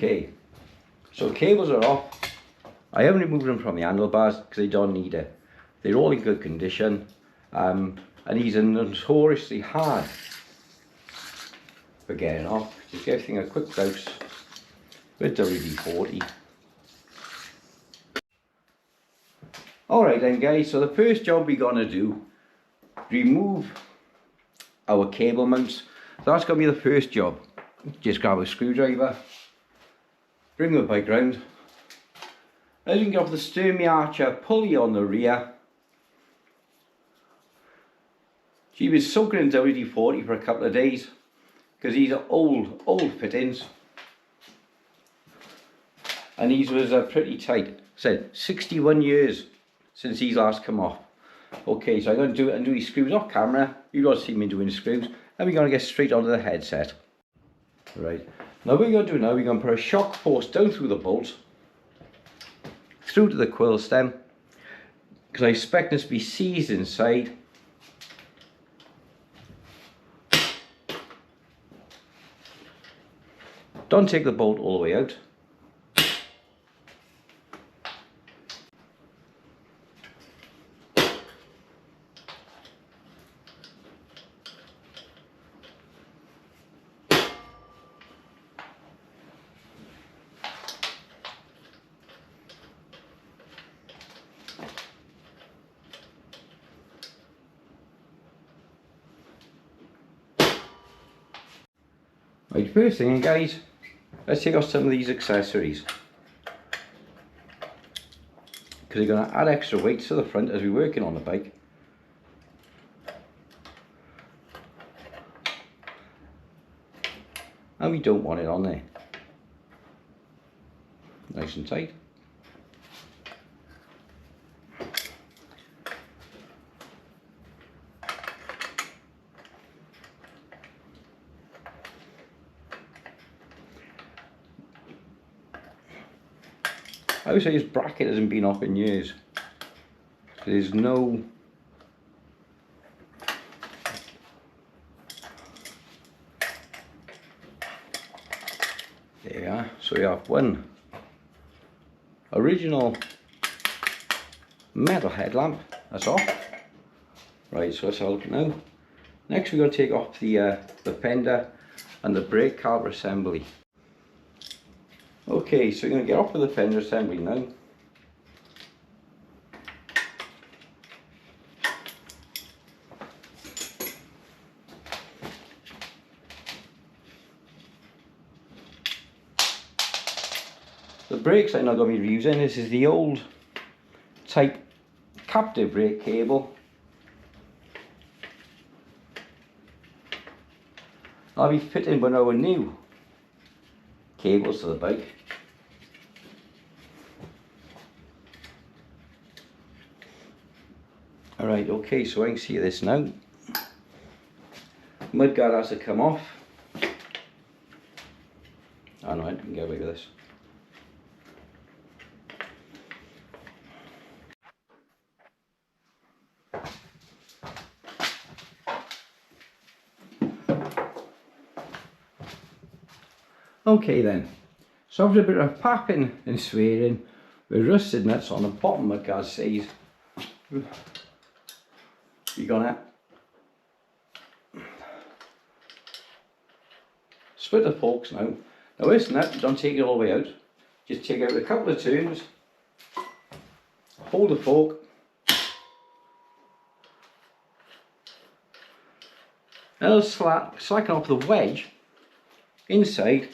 Okay, so cables are off. I haven't removed them from the handlebars because they don't need it. They're all in good condition, and these are notoriously hard for getting off. Just give everything a quick douse with WD-40. Alright then guys, so the first job we're going to do, remove our cable mounts. So that's going to be the first job. Just grab a screwdriver, bring the bike round. As you can get off the Sturmy Archer pulley on the rear, she was soaking in WD-40 for a couple of days because these are old fittings, and these was pretty tight. Said 61 years since these last come off. Okay, so I'm going to do it and do these screws off camera. You don't see me doing screws, and we're going to get straight onto the headset. Right, now what we're going to do now, we're going to put a shock force down through the bolt, through to the quill stem, because I expect this to be seized inside. Don't take the bolt all the way out. Right, first thing guys, let's take off some of these accessories, because they're going to add extra weight to the front as we're working on the bike. And we don't want it on there. Nice and tight. I would say this bracket hasn't been off in years. There's no there we are. So we have one original metal headlamp that's off. Right, so let's have a look now. Next we're going to take off the fender and the brake caliper assembly. Okay, so we're going to get off with the fender assembly now. The brakes I'm not going to be using. This is the old type captive brake cable. I'll be fitting one of our new cables to the bike. Alright, okay, so I can see this now. Mudguard has to come off. Oh no, I can get away with this. Okay then, so after a bit of papping and swearing with rusted nuts on the bottom of Gaz says, you're gonna split the forks now. Now this nut, don't take it all the way out, just take out a couple of turns, hold the fork, and it'll slacken off the wedge inside.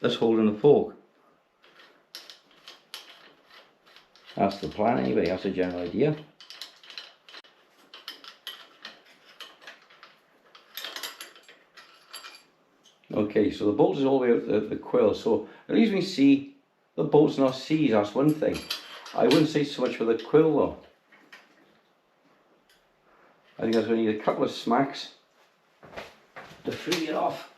That's holding the fork. That's the plan anyway, that's the general idea. Okay, so the bolt is all the way out the quill, so at least we see the bolt's not seized, that's one thing. I wouldn't say so much for the quill though. I think that's going to need a couple of smacks to free it off.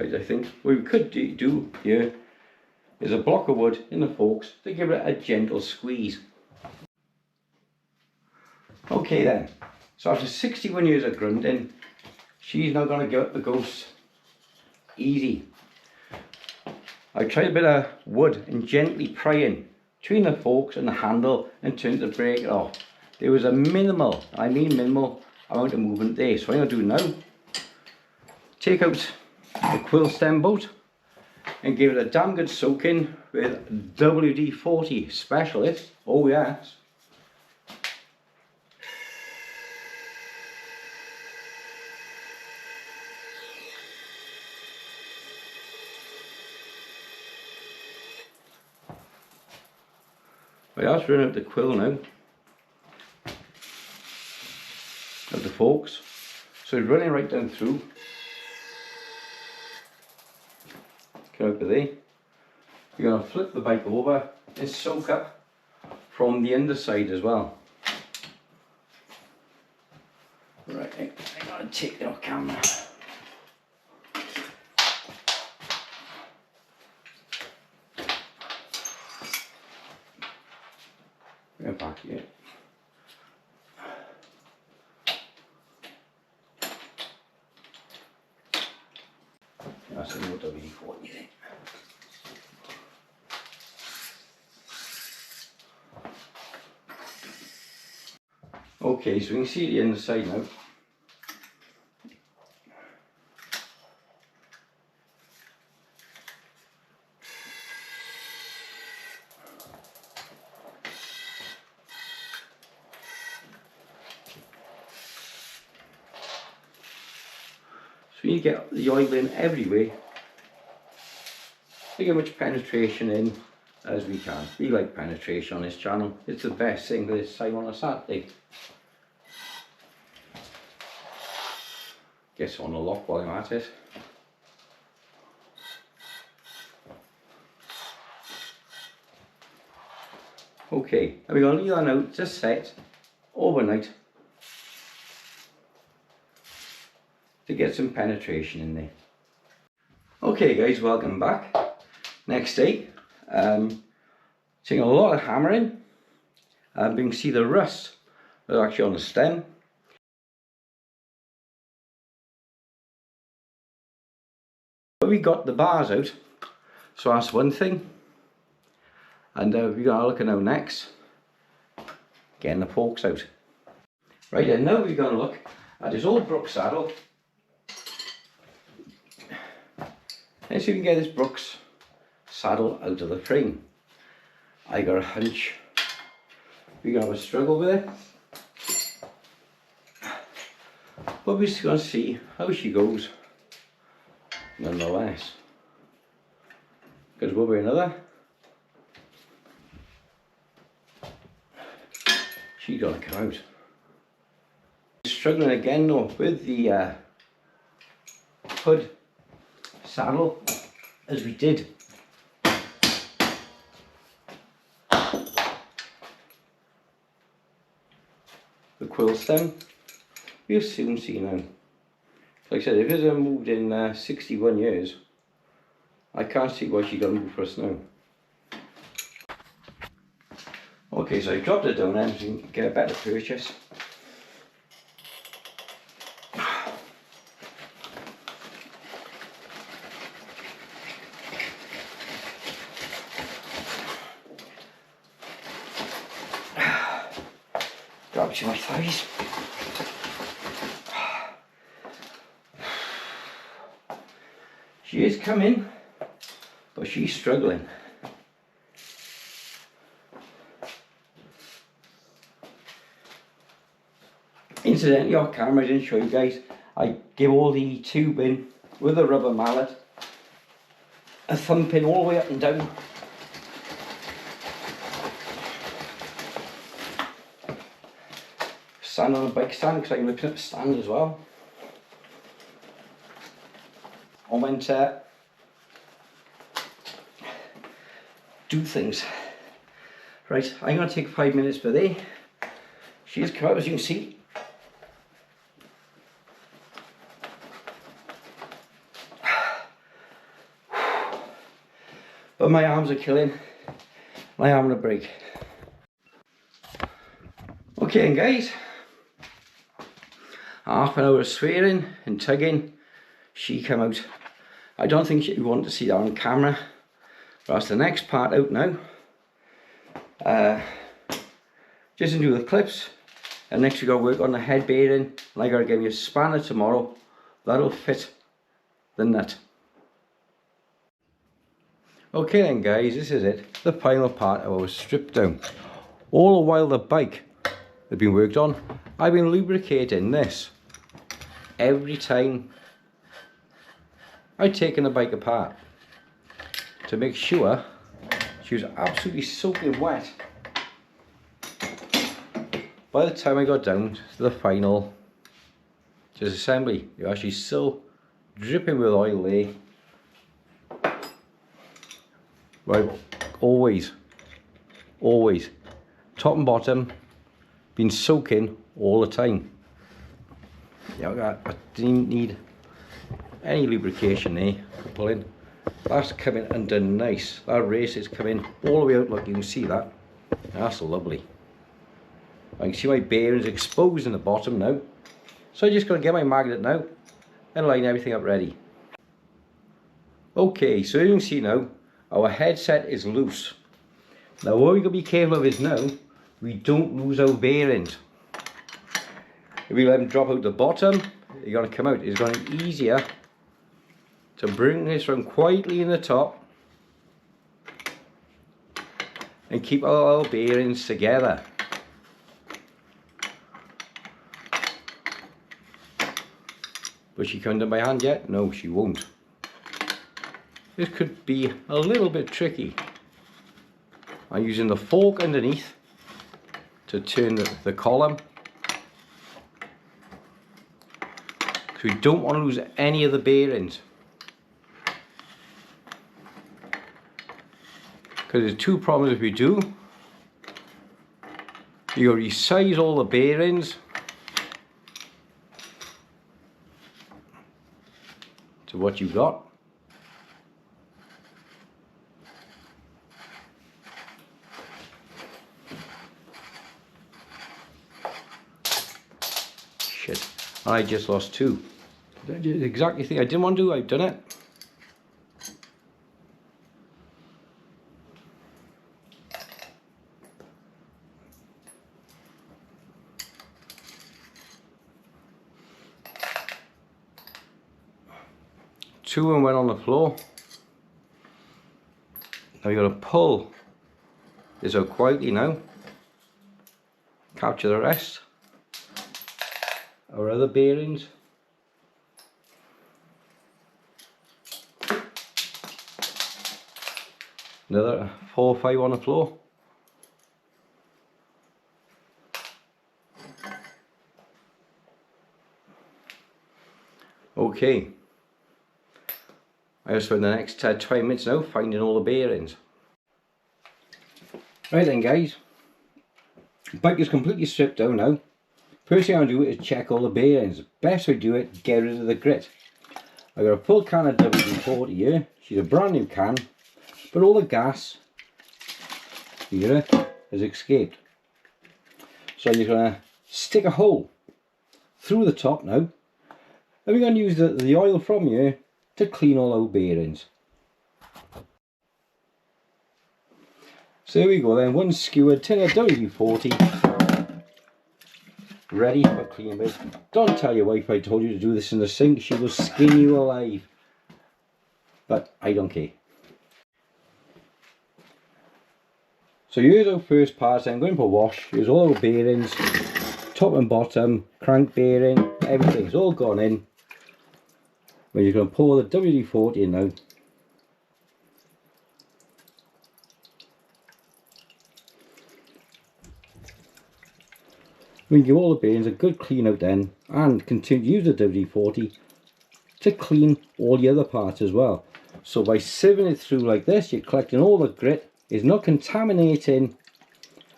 sides, I think. What we could do here is a block of wood in the forks to give it a gentle squeeze. Okay then, so after 61 years of grunding, she's now going to give it the ghost. Easy. I tried a bit of wood and gently prying between the forks and the handle and turned to break it off. There was a minimal, I mean minimal, amount of movement there. So what I'm going to do now, take out the quill stem bolt and give it a damn good soaking with WD-40 Specialist. Oh yes. I have run out the quill now, of the forks, so it's running right down through. Come out with there. You're going to flip the bike over and soak up from the underside as well. Right, I'm going to take it off camera. Go back here. That's a more WD-40 there. Okay, so we can see the inside now. So you get the oil in everywhere to get much penetration in as we can. We like penetration on this channel. It's the best thing this time on a Saturday. Guess on the lock while I'm at it. Okay, and we're going to leave that now to set overnight to get some penetration in there. Okay guys, welcome back. Next day, taking a lot of hammering, and we can see the rust that's actually on the stem. But we got the bars out, so that's one thing. And we're going to look at now next, getting the forks out. Right, and now we're going to look at this old Brooks saddle. Let's see if we can get this Brooks saddle out of the frame. I got a hunch we're going to have a struggle with it. But we're just going to see how she goes nonetheless. Because one way or another, she's going to come out. Struggling again though with the hood saddle as we did. The quill stem, we'll soon see now. Like I said, if it hasn't moved in 61 years, I can't see why she got to move for us now. Okay, so I dropped it down then so you can get a better purchase. Grab to my thighs. She is coming, but she's struggling. Incidentally, off camera, I didn't show you guys, I give all the tubing with a rubber mallet a thumping all the way up and down. Stand on a bike stand because I'm looking at the stand as well. I went to do things. Right, I'm going to take 5 minutes per day. She's come out as you can see. But my arms are killing. My arm on a break. Okay, and guys, half an hour of swearing and tugging. She came out. I don't think you want to see that on camera. But that's the next part out now. Just to do the clips. And next we got to work on the head bearing. And I got to give you a spanner tomorrow. That'll fit the nut. Okay then guys, this is it. The final part of our strip down. All the while the bike had been worked on, I've been lubricating this every time I've taken the bike apart to make sure she was absolutely soaking wet by the time I got down to the final disassembly. You're actually still dripping with oil there. Right, always, top and bottom, been soaking all the time. Yeah, I didn't need any lubrication there for pulling. That's coming under nice. That race is coming all the way out, look, you can see that. That's lovely. I can see my bearings exposed in the bottom now. So I'm just going to get my magnet now and line everything up ready. Okay, so you can see now, our headset is loose. Now what we've got to be careful of is now, we don't lose our bearings. If we let them drop out the bottom, they're going to come out. It's going to be easier to bring this from quietly in the top and keep all our bearings together. Will she come down by hand yet? No, she won't. This could be a little bit tricky. I'm using the fork underneath to turn the column. Because we don't want to lose any of the bearings. Because there's two problems if we do. You resize all the bearings to what you got. Shit, I just lost two. Exactly the thing I didn't want to do, I've done it. Two and went on the floor. Now you got to pull this out quietly now. Capture the rest. Our other bearings. Another 4 or 5 on the floor. Okay. I will spend the next 20 minutes now finding all the bearings. Right then guys, the bike is completely stripped down now. First thing I'm going to do is check all the bearings. Best way to do it, get rid of the grit. I've got a full can of WD-40 here. She's a brand new can, but all the gas here has escaped. So you're going to stick a hole through the top now. And we're going to use the oil from here to clean all our bearings. So here we go then, one skewered tin of WD-40 ready for cleaning bit. Don't tell your wife I told you to do this in the sink, she will skin you alive. But I don't care. So here's our first part then, going for wash. Here's all our bearings, top and bottom, crank bearing, everything's all gone in. We're just going to pour the WD-40 in now. We can give all the bearings a good clean out then, and continue to use the WD-40 to clean all the other parts as well. So by sieving it through like this, you're collecting all the grit. It's not contaminating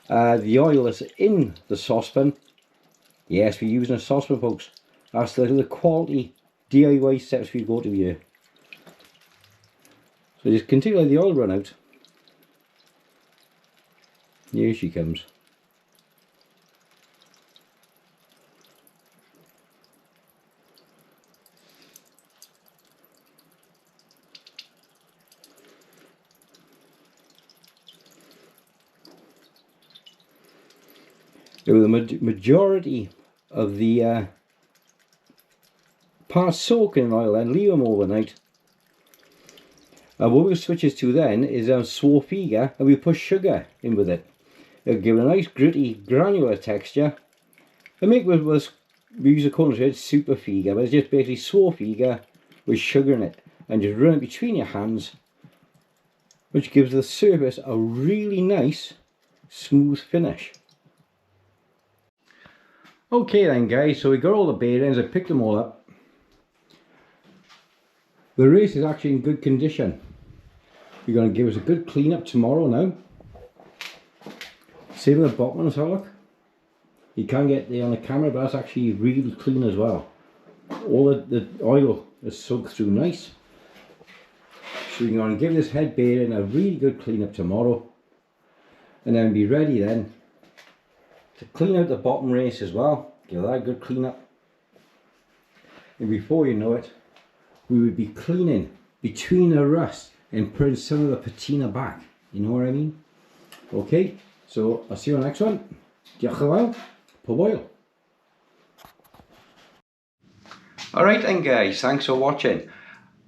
the oil that's in the saucepan. Yes, we're using a saucepan, folks. That's the quality DIY steps we go to here. So I just continue to let the oil run out. Here she comes. The majority of the parts soaking in oil, then leave them overnight. And what we'll switch this to then is our Swarfiga, and we'll put sugar in with it. It'll give it a nice gritty granular texture. And make we use a corner to it Superfiga, but it's just basically Swarfiga with sugar in it, and just run it between your hands, which gives the surface a really nice smooth finish. Okay then guys, so we got all the bearings, I picked them all up. The race is actually in good condition. We're going to give us a good clean up tomorrow now. Same with the bottom, let's have a look. You can't get there on the camera, but that's actually really clean as well. All the oil is soaked through nice. So we're going to give this head bearing a really good clean up tomorrow. And then be ready then to clean out the bottom race as well. Give that a good clean up. And before you know it, we would be cleaning between the rust and putting some of the patina back. You know what I mean? Okay, so I'll see you on the next one. Diolch yn fawr. Pob. Alright then guys, thanks for watching.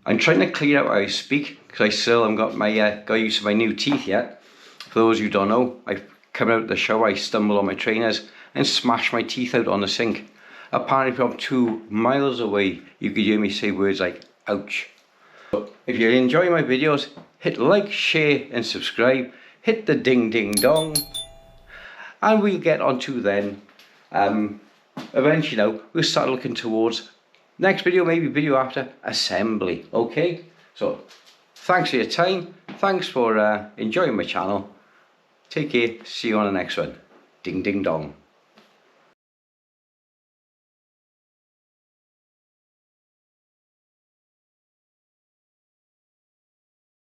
I'm trying to clear out how I speak because I still haven't got my got used to my new teeth yet. For those who don't know, I've come out of the shower, I stumbled on my trainers and smashed my teeth out on the sink. Apparently from 2 miles away you could hear me say words like ouch. So if you enjoy my videos, hit like, share and subscribe. Hit the ding ding dong. And we'll get on to then eventually now we'll start looking towards next video, maybe video after assembly. Okay, so thanks for your time, thanks for enjoying my channel. Take care, see you on the next one. Ding ding dong.